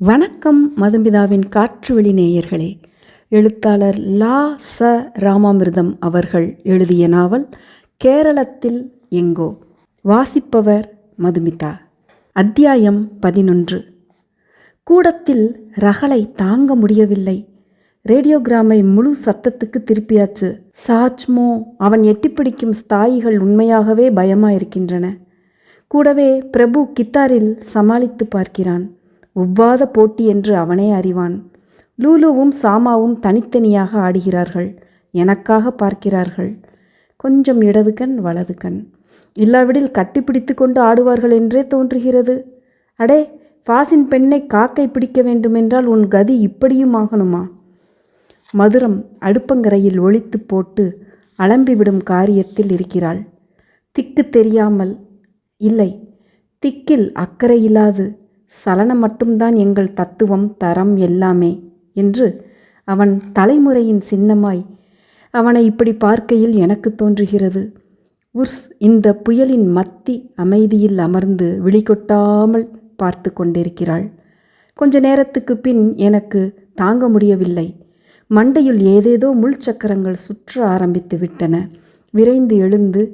வணக்கம் மதுமிதாவின் காற்றுவெளி நேயர்களே. எழுத்தாளர் லா.ச. ராமாமிர்தம் அவர்கள் எழுதிய நாவல் கேரளத்தில் எங்கோ. வாசிப்பவர் மதுமிதா. அத்தியாயம் 11. கூடத்தில் ரகளை தாங்க முடியவில்லை. ரேடியோகிராமை முழு சத்தத்துக்கு திருப்பியாச்சு. சாச்மோ அவன் எட்டிப்பிடிக்கும் ஸ்தாயிகள் உண்மையாகவே பயமாயிருக்கின்றன. கூடவே பிரபு கித்தாரில் சமாளித்து பார்க்கிறான். ஒவ்வாத போட்டி என்று அவனே அறிவான். லூலுவும் சாமாவும் தனித்தனியாக ஆடுகிறார்கள். எனக்காக பார்க்கிறார்கள். கொஞ்சம் இடது கண் வலது கண். இல்லாவிடில் கட்டிப்பிடித்து கொண்டு ஆடுவார்கள் என்றே தோன்றுகிறது. அடே, ஃபாசின் பெண்ணை காக்கை பிடிக்க வேண்டுமென்றால் உன் கதி இப்படியும் ஆகணுமா? மதுரம் அடுப்பங்கரையில் ஒளித்து போட்டு அலம்பிவிடும் காரியத்தில் இருக்கிறாள். திக்கு தெரியாமல் இல்லை, திக்கில் அக்கறையில்லாது சலனம் மட்டும்தான் எங்கள் தத்துவம், தரம் எல்லாமே என்று அவன் தலைமுறையின் சின்னமாய் அவனை இப்படி பார்க்கையில் எனக்கு தோன்றுகிறது. உர்ஸ் இந்த புயலின் மத்தி அமைதியில் அமர்ந்து விழிகொட்டாமல் பார்த்து கொண்டிருக்கிறாள். கொஞ்ச நேரத்துக்கு பின் எனக்கு தாங்க முடியவில்லை. மண்டையுள் ஏதேதோ முள்சக்கரங்கள் சுற்ற ஆரம்பித்து விட்டன. விரைந்து எழுந்து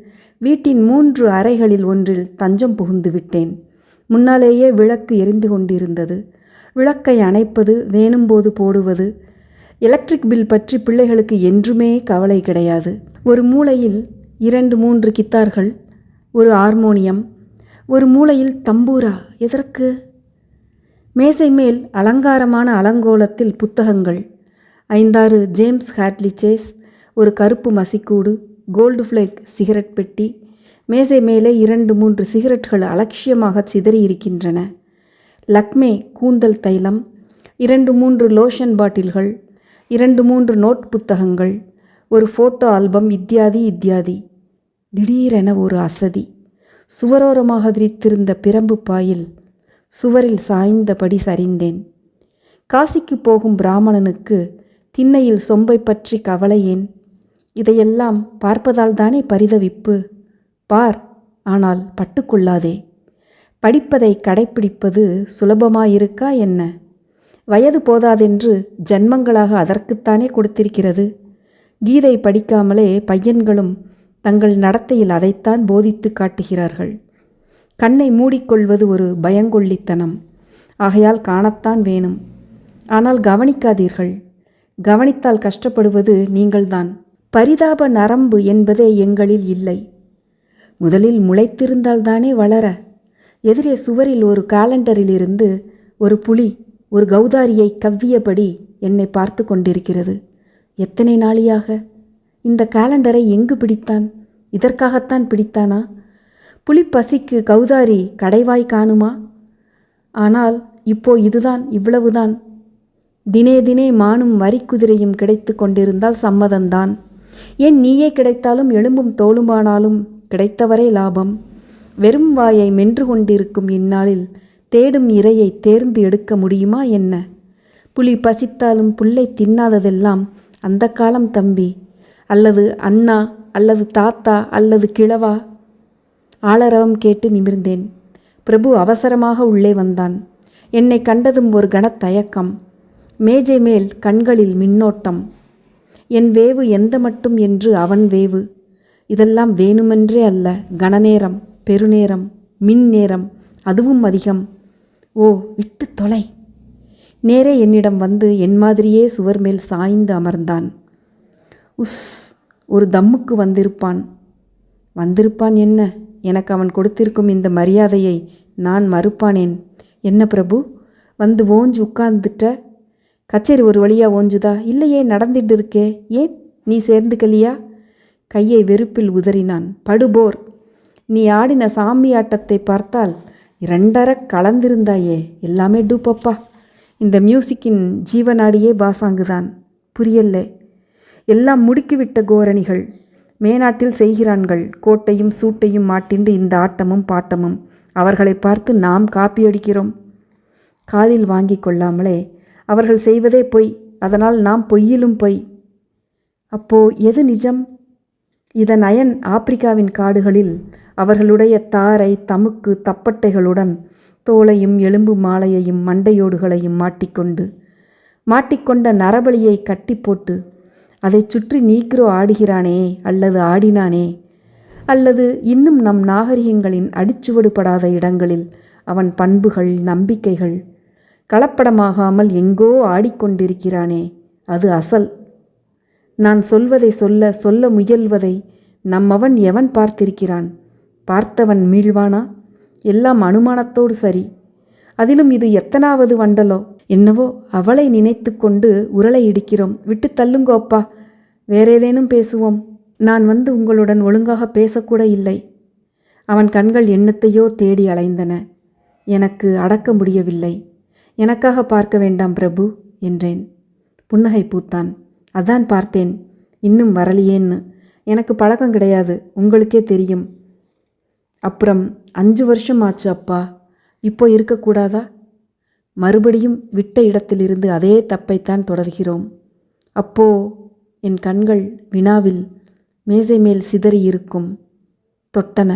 வீட்டின் 3 அறைகளில் ஒன்றில் தஞ்சம் புகுந்து விட்டேன். முன்னாலேயே விளக்கு எரிந்து கொண்டிருந்தது. விளக்கை அணைப்பது, வேணும்போது போடுவது. எலக்ட்ரிக் பில் பற்றி பிள்ளைகளுக்கு என்றுமே கவலை கிடையாது. ஒரு மூலையில் 2-3 கித்தார்கள், ஒரு ஹார்மோனியம், ஒரு மூலையில் தம்பூரா. எதற்கு? மேசை மேல் அலங்காரமான அலங்கோலத்தில் புத்தகங்கள். 5-6 ஜேம்ஸ் ஹாட்லி சேஸ், ஒரு கருப்பு மசிக்கூடு, கோல்டு ஃப்ளேக் சிகரெட் பெட்டி. மேசை மேலே 2-3 சிகரெட்கள் அலட்சியமாக சிதறி இருக்கின்றன. லக்மே கூந்தல் தைலம், 2-3 லோஷன் பாட்டில்கள், 2-3 நோட் புத்தகங்கள், ஒரு ஃபோட்டோ ஆல்பம், இத்தியாதி. திடீரென ஒரு அசதி. சுவரோரமாக விரித்திருந்த பிரம்பு பாயில் சுவரில் சாய்ந்தபடி சரிந்தேன். காசிக்கு போகும் பிராமணனுக்கு திண்ணையில் சொம்பை பற்றி கவலை ஏன்? இதையெல்லாம் பார்ப்பதால் தானே பரிதவிப்பு. பார், ஆனால் பட்டுக்கொள்ளாதே. படிப்பதை கடைப்பிடிப்பது சுலபமாயிருக்கா என்ன? வயது போதாதென்று ஜன்மங்களாக அதற்குத்தானே கொடுத்திருக்கிறது. கீதை படிக்காமலே பையன்களும் தங்கள் நடத்தையில் அதைத்தான் போதித்து காட்டுகிறார்கள். கண்ணை மூடிக்கொள்வது ஒரு பயங்கொள்ளித்தனம். ஆகையால் காணத்தான் வேணும். ஆனால் கவனிக்காதீர்கள். கவனித்தால் கஷ்டப்படுவது நீங்கள்தான். பரிதாப நரம்பு என்பதே எங்களில் இல்லை. முதலில் முளைத்திருந்தால்தானே வளர. எதிரே சுவரில் ஒரு காலண்டரிலிருந்து ஒரு புலி ஒரு கௌதாரியை கவ்வியபடி என்னை பார்த்து கொண்டிருக்கிறது. எத்தனை நாளியாக? இந்த காலண்டரை எங்கு பிடித்தான்? இதற்காகத்தான் பிடித்தானா? புலி பசிக்கு கௌதாரி கடைவாய் காணுமா? ஆனால் இப்போ இதுதான், இவ்வளவுதான். தினே மானும் வரிக்குதிரையும் கிடைத்து கொண்டிருந்தால் சம்மதந்தான். ஏன் நீயே கிடைத்தாலும் எலும்பும் தோளுமானாலும் கிடைத்தவரே லாபம். வெறும் வாயை மென்று கொண்டிருக்கும் இந்நாளில் தேடும் இரையை தேர்ந்து எடுக்க முடியுமா என்ன? புலி பசித்தாலும் புல்லை தின்னாததெல்லாம் அந்த காலம் தம்பி, அல்லது அண்ணா, அல்லது தாத்தா, அல்லது கிழவா. ஆளரவம் கேட்டு நிமிர்ந்தேன். பிரபு அவசரமாக உள்ளே வந்தான். என்னை கண்டதும் ஒரு கணத்தயக்கம். மேஜை மேல் கண்களில் மின்னோட்டம். என் வேவு எந்த மட்டும் என்று அவன் வேவு. இதெல்லாம் வேணுமென்றே அல்ல. கணநேரம், பெருநேரம், மின் நேரம், அதுவும் அதிகம். ஓ, விட்டு தொலை. நேரே என்னிடம் வந்து என் மாதிரியே சுவர் மேல் சாய்ந்து அமர்ந்தான். உஸ், ஒரு தம்முக்கு வந்திருப்பான் என்ன? எனக்கு அவன் கொடுத்திருக்கும் இந்த மரியாதையை நான் மறுப்பானேன்? என்ன பிரபு, வந்து ஓஞ்சு உட்கார்ந்துட்ட? கச்சேரி ஒரு வழியா ஓஞ்சுதா? இல்லையே, நடந்துட்டு இருக்கே. ஏன் நீ சேர்ந்துக்கலியா? கையை வெறுப்பில் உதறினான். படுபோர், நீ ஆடின சாமி ஆட்டத்தை பார்த்தால் 2 கலந்திருந்தாயே. எல்லாமே டூப்பப்பா. இந்த மியூசிக்கின் ஜீவநாடியே பாசாங்குதான். புரியல்லே. எல்லாம் முடுக்கிவிட்ட கோரணிகள். மேனாட்டில் செய்கிறான்கள். கோட்டையும் சூட்டையும் மாட்டிண்டு இந்த ஆட்டமும் பாட்டமும். அவர்களை பார்த்து நாம் காப்பியடிக்கிறோம். காதில் வாங்கி கொள்ளாமலே அவர்கள் செய்வதே பொய், அதனால் நாம் பொய்யிலும் பொய். அப்போ எது நிஜம்? இதன் அயன் ஆப்பிரிக்காவின் காடுகளில் அவர்களுடைய தாரை தமுக்கு தப்பட்டைகளுடன் தோளையும் எலும்பு மாலையையும் மண்டையோடுகளையும் மாட்டிக்கொண்ட நரபலியை கட்டி போட்டு அதைச் சுற்றி நீக்ரோ ஆடுகிறானே அல்லது ஆடினானே, அல்லது இன்னும் நம் நாகரிகங்களின் அடிச்சுவடுபடாத இடங்களில் அவன் பண்புகள் நம்பிக்கைகள் கலப்படமாகாமல் எங்கோ ஆடிக்கொண்டிருக்கிறானே, அது அசல். நான் சொல்வதை சொல்ல முயல்வதை நம்மவன் எவன் பார்த்திருக்கிறான்? பார்த்தவன் மீள்வானா? எல்லாம் அனுமானத்தோடு சரி. அதிலும் இது எத்தனாவது வண்டலோ என்னவோ. அவளை நினைத்து கொண்டு உரலை இடிக்கிறோம். விட்டு தள்ளுங்கோப்பா, வேறேதேனும் பேசுவோம். நான் வந்து உங்களுடன் ஒழுங்காக பேசக்கூட இல்லை. அவன் கண்கள் என்னத்தையோ தேடி அலைந்தன. எனக்கு அடக்க முடியவில்லை. எனக்காக பார்க்க வேண்டாம் பிரபு என்றேன். புன்னகை பூத்தான். அதான் பார்த்தேன், இன்னும் வரலையேன்னு. எனக்கு பழக்கம் கிடையாது, உங்களுக்கே தெரியும். அப்புறம் 5 வருஷம் ஆச்சு அப்பா, இப்போ இருக்கக்கூடாதா? மறுபடியும் விட்ட இடத்திலிருந்து அதே தப்பைத்தான் தொடர்கிறோம். அப்போ என் கண்கள் வினாவில் மேசை மேல் சிதறி இருக்கும். தொட்டன.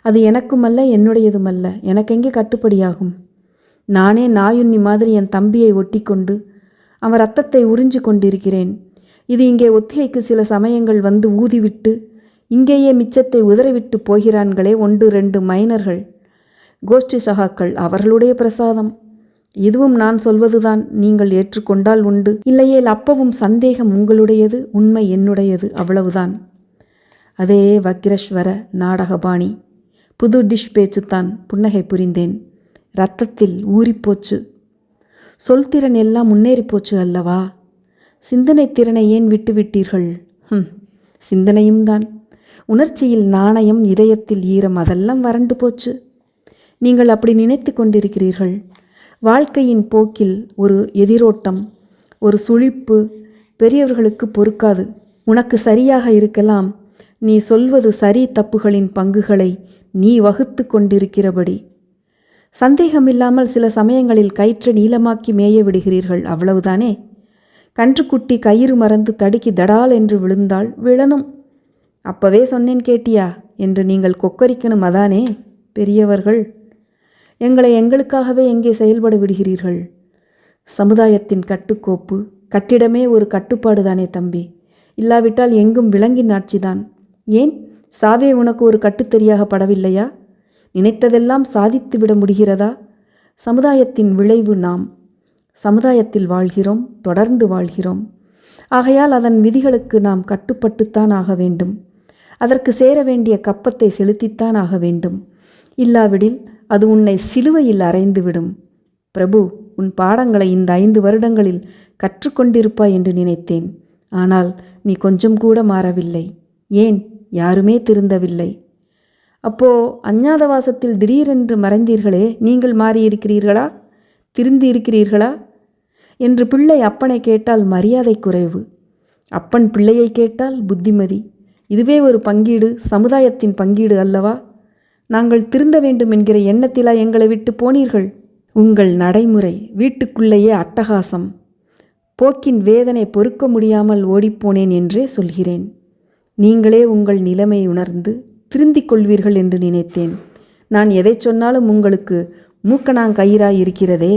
அது எனக்குமல்ல, என்னுடையதுமல்ல. எனக்கெங்கே கட்டுப்படியாகும்? நானே நாயுண்ணி மாதிரி என் தம்பியை ஒட்டி கொண்டு அவன் ரத்தத்தை உறிஞ்சு கொண்டிருக்கிறேன். இது இங்கே ஒத்திகைக்கு சில சமயங்கள் வந்து ஊதிவிட்டு இங்கேயே மிச்சத்தை உதறிவிட்டு போகிறான்களே 1-2 மைனர்கள், கோஷ்டி சகாக்கள், அவர்களுடைய பிரசாதம். இதுவும் நான் சொல்வதுதான். நீங்கள் ஏற்றுக்கொண்டால் உண்டு, இல்லையேல் அப்பவும் சந்தேகம் உங்களுடையது, உண்மை என்னுடையது, அவ்வளவுதான். அதே வக்கிரஸ்வர நாடகபாணி. புது டிஷ் பேச்சுத்தான். புன்னகை புரிந்தேன். இரத்தத்தில் ஊறிப்போச்சு. சொல்திறன் எல்லாம் முன்னேறிப்போச்சு அல்லவா? சிந்தனை திறனை ஏன் விட்டுவிட்டீர்கள்? சிந்தனையும் தான். உணர்ச்சியில் நாணயம், இதயத்தில் ஈரம், அதெல்லாம் வறண்டு போச்சு. நீங்கள் அப்படி நினைத்து கொண்டிருக்கிறீர்கள். வாழ்க்கையின் போக்கில் ஒரு எதிரோட்டம், ஒரு சுழிப்பு பெரியவர்களுக்கு பொறுக்காது. உனக்கு சரியாக இருக்கலாம். நீ சொல்வது சரி தப்புகளின் பங்குகளை நீ வகுத்து கொண்டிருக்கிறபடி. சந்தேகமில்லாமல் சில சமயங்களில் கயிற்றை நீளமாக்கி மேய விடுகிறீர்கள், அவ்வளவுதானே. கன்றுக்குட்டி கயிறு மறந்து தடுக்கி தடால் என்று விழுந்தால் விழணும். அப்பவே சொன்னேன் கேட்டியா என்று நீங்கள் கொக்கரிக்கணும், அதானே பெரியவர்கள். எங்களை எங்களுக்காகவே எங்கே செயல்பட விடுகிறீர்கள்? சமுதாயத்தின் கட்டுக்கோப்பு, கட்டிடமே ஒரு கட்டுப்பாடு தானே தம்பி. இல்லாவிட்டால் எங்கும் விலங்கின் ஆட்சிதான். ஏன் சாவே உனக்கு ஒரு கட்டுத்தறியாக படவில்லையா? நினைத்ததெல்லாம் சாதித்து விட முடிகிறதா? சமுதாயத்தின் விளைவு நாம். சமுதாயத்தில் வாழ்கிறோம், தொடர்ந்து வாழ்கிறோம். ஆகையால் அதன் விதிகளுக்கு நாம் கட்டுப்பட்டுத்தான் ஆக வேண்டும். அதற்கு சேர வேண்டிய கப்பத்தை செலுத்தித்தான் ஆக வேண்டும். இல்லாவிடில் அது உன்னை சிலுவையில் அறைந்துவிடும். பிரபு, உன் பாடங்களை இந்த 5 வருடங்களில் கற்றுக்கொண்டிருப்பாய் என்று நினைத்தேன். ஆனால் நீ கொஞ்சம் கூட மாறவில்லை. ஏன், யாருமே திருந்தவில்லை. அப்போ அஞ்ஞாதவாசத்தில் திடீரென்று மறைந்தீர்களே, நீங்கள் மாறியிருக்கிறீர்களா? திருந்தி இருக்கிறீர்களா என்று பிள்ளை அப்பனை கேட்டால் மரியாதை குறைவு. அப்பன் பிள்ளையை கேட்டால் புத்திமதி. இதுவே ஒரு பங்கீடு, சமுதாயத்தின் பங்கீடு அல்லவா? நாங்கள் திருந்த வேண்டும் என்கிற எண்ணத்திலா எங்களை விட்டு போனீர்கள்? உங்கள் நடைமுறை வீட்டுக்குள்ளேயே அட்டகாசம். போக்கின் வேதனை பொறுக்க முடியாமல் ஓடிப்போனேன் என்றே சொல்கிறேன். நீங்களே உங்கள் நிலைமை உணர்ந்து திருந்திக் கொள்வீர்கள் என்று நினைத்தேன். நான் எதை சொன்னாலும் உங்களுக்கு மூக்கணாங்கயிறாய் இருக்கிறதே.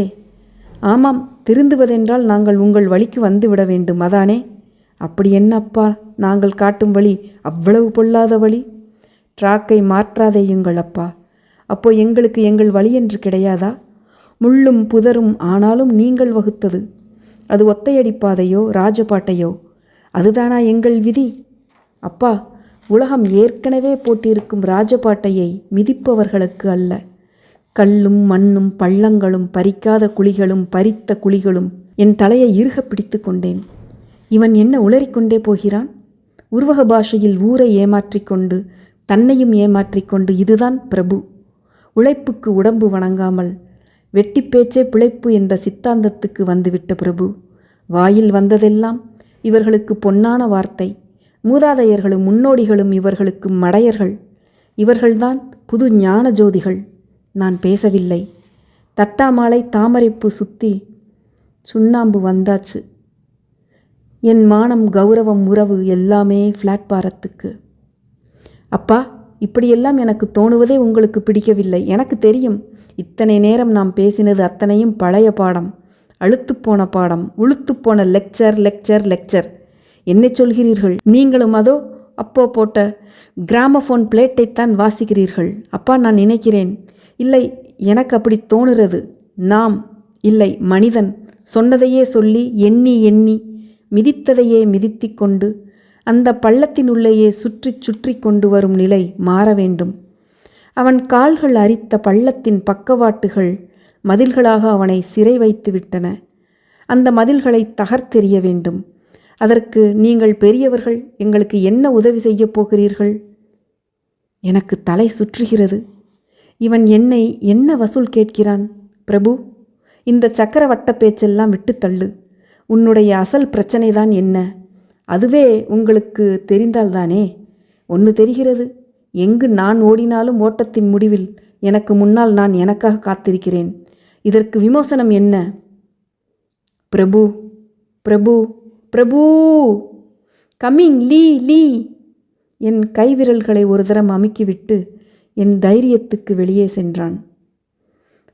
ஆமாம், திருந்துவதென்றால் நாங்கள் உங்கள் வழிக்கு வந்து விட வேண்டும், அதானே? அப்படி என்னப்பா நாங்கள் காட்டும் வழி அவ்வளவு பொல்லாத வழி? ட்ராக்கை மாற்றாதேயுங்கள் அப்பா. அப்போ எங்களுக்கு எங்கள் வழி என்று கிடையாதா? முள்ளும் புதரும் ஆனாலும் நீங்கள் வகுத்தது. அது ஒத்தையடிப்பாதையோ ராஜபாட்டையோ, அதுதானா எங்கள் விதி? அப்பா, உலகம் ஏற்கனவே போட்டிருக்கும் ராஜபாட்டையை மிதிப்பவர்களுக்கு அல்ல. கல்லும் மண்ணும் பள்ளங்களும் பறிக்காத குழிகளும் பறித்த குழிகளும். என் தலையை இறுக பிடித்து கொண்டேன். இவன் என்ன உளறிக்கொண்டே போகிறான்? உருவக பாஷையில் ஊரை ஏமாற்றிக்கொண்டு தன்னையும் ஏமாற்றிக்கொண்டு. இதுதான் பிரபு. உழைப்புக்கு உடம்பு வணங்காமல் வெட்டி பேச்சே பிழைப்பு என்ற சித்தாந்தத்துக்கு வந்துவிட்ட பிரபு. வாயில் வந்ததெல்லாம் இவர்களுக்கு பொன்னான வார்த்தை. மூதாதையர்களும் முன்னோடிகளும் இவர்களுக்கு மடையர்கள். இவர்கள்தான் புது ஞான ஜோதிகள். நான் பேசவில்லை. தட்டாமாலை தாமரைப்பூ சுத்தி சுண்ணாம்பு வந்தாச்சு. என் மானம், கௌரவம், உறவு எல்லாமே பிளாட்பாரத்துக்கு. அப்பா, இப்படியெல்லாம் எனக்கு தோணுவதே உங்களுக்கு பிடிக்கவில்லை. எனக்கு தெரியும். இத்தனை நேரம் நாம் பேசினது அத்தனையும் பழைய பாடம், அழுத்துப்போன பாடம், உளுத்துப்போன லெக்சர் லெக்சர் லெக்சர். என்ன சொல்கிறீர்கள்? நீங்களும் அதோ அப்போ போட்ட கிராமஃபோன் பிளேட்டைத்தான் வாசிக்கிறீர்கள். அப்பா, நான் நினைக்கிறேன். இல்லை, எனக்கு அப்படி தோணுறது. நாம் இல்லை, மனிதன் சொன்னதையே சொல்லி எண்ணி எண்ணி மிதித்ததையே மிதித்து கொண்டு அந்த பள்ளத்தினுள்ளேயே சுற்றி சுற்றி கொண்டு வரும் நிலை மாற வேண்டும். அவன் கால்கள் அரித்த பள்ளத்தின் பக்கவாட்டுகள் மதில்களாக அவனை சிறை வைத்து விட்டன. அந்த மதில்களை தகர்த்தெறிய வேண்டும். அதற்கு நீங்கள் பெரியவர்கள் எங்களுக்கு என்ன உதவி செய்யப் போகிறீர்கள்? எனக்கு தலை சுற்றுகிறது. இவன் என்னை என்ன வசூல் கேட்கிறான்? பிரபு, இந்த சக்கரவட்ட பேச்செல்லாம் விட்டு தள்ளு. உன்னுடைய அசல் பிரச்சனைதான் என்ன? அதுவே உங்களுக்கு தெரிந்தால்தானே. ஒன்று தெரிகிறது, எங்கு நான் ஓடினாலும் ஓட்டத்தின் முடிவில் எனக்கு முன்னால் நான் எனக்காக காத்திருக்கிறேன். இதற்கு விமோசனம் என்ன? பிரபு, பிரபு, பிரபு, கம்மிங், லீ லீ. என் கைவிரல்களை ஒரு தரம் அமுக்கிவிட்டு என் தைரியத்துக்கு வெளியே சென்றான்.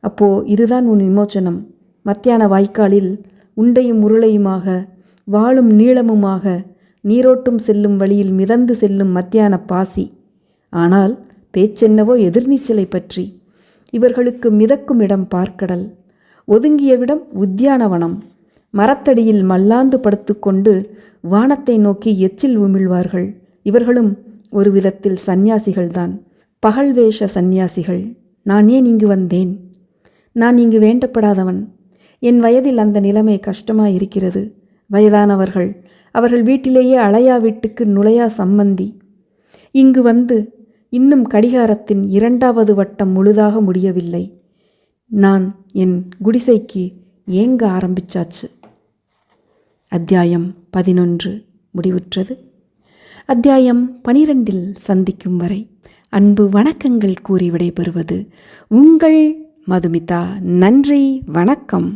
அப்போ இதுதான் உன் விமோச்சனம். மத்தியான வாய்க்காலில் உண்டையும் உருளையுமாக, வாளும் நீளமுமாக, நீரோட்டும் செல்லும் வழியில் மிதந்து செல்லும் மத்தியான பாசி. ஆனால் பேச்சென்னவோ எதிர்நீச்சலை பற்றி. இவர்களுக்கு மிதக்கும் இடம் பார்க்கடல், ஒதுங்கியவிடம் உத்தியானவனம். மரத்தடியில் மல்லாந்து படுத்துக்கொண்டு வானத்தை நோக்கி எச்சில் உமிழ்வார்கள். இவர்களும் ஒரு விதத்தில் சந்நியாசிகள்தான், பகல்வேஷ சந்நியாசிகள். நான் ஏன் இங்கு வந்தேன்? நான் இங்கு வேண்டப்படாதவன். என் வயதில் அந்த நிலைமை கஷ்டமாயிருக்கிறது. வயதானவர்கள், அவர்கள் வீட்டிலேயே அழையா வீட்டுக்கு நுழையா சம்பந்தி. இங்கு வந்து இன்னும் கடிகாரத்தின் 2வது வட்டம் முழுதாக முடியவில்லை. நான் என் குடிசைக்கு ஏங்க ஆரம்பிச்சாச்சு. அத்தியாயம் 11 முடிவுற்றது. அத்தியாயம் 12 சந்திக்கும் வரை அன்பு வணக்கங்கள் கூறி விடைபெறுவது உங்கள் மதுமிதா. நன்றி, வணக்கம்.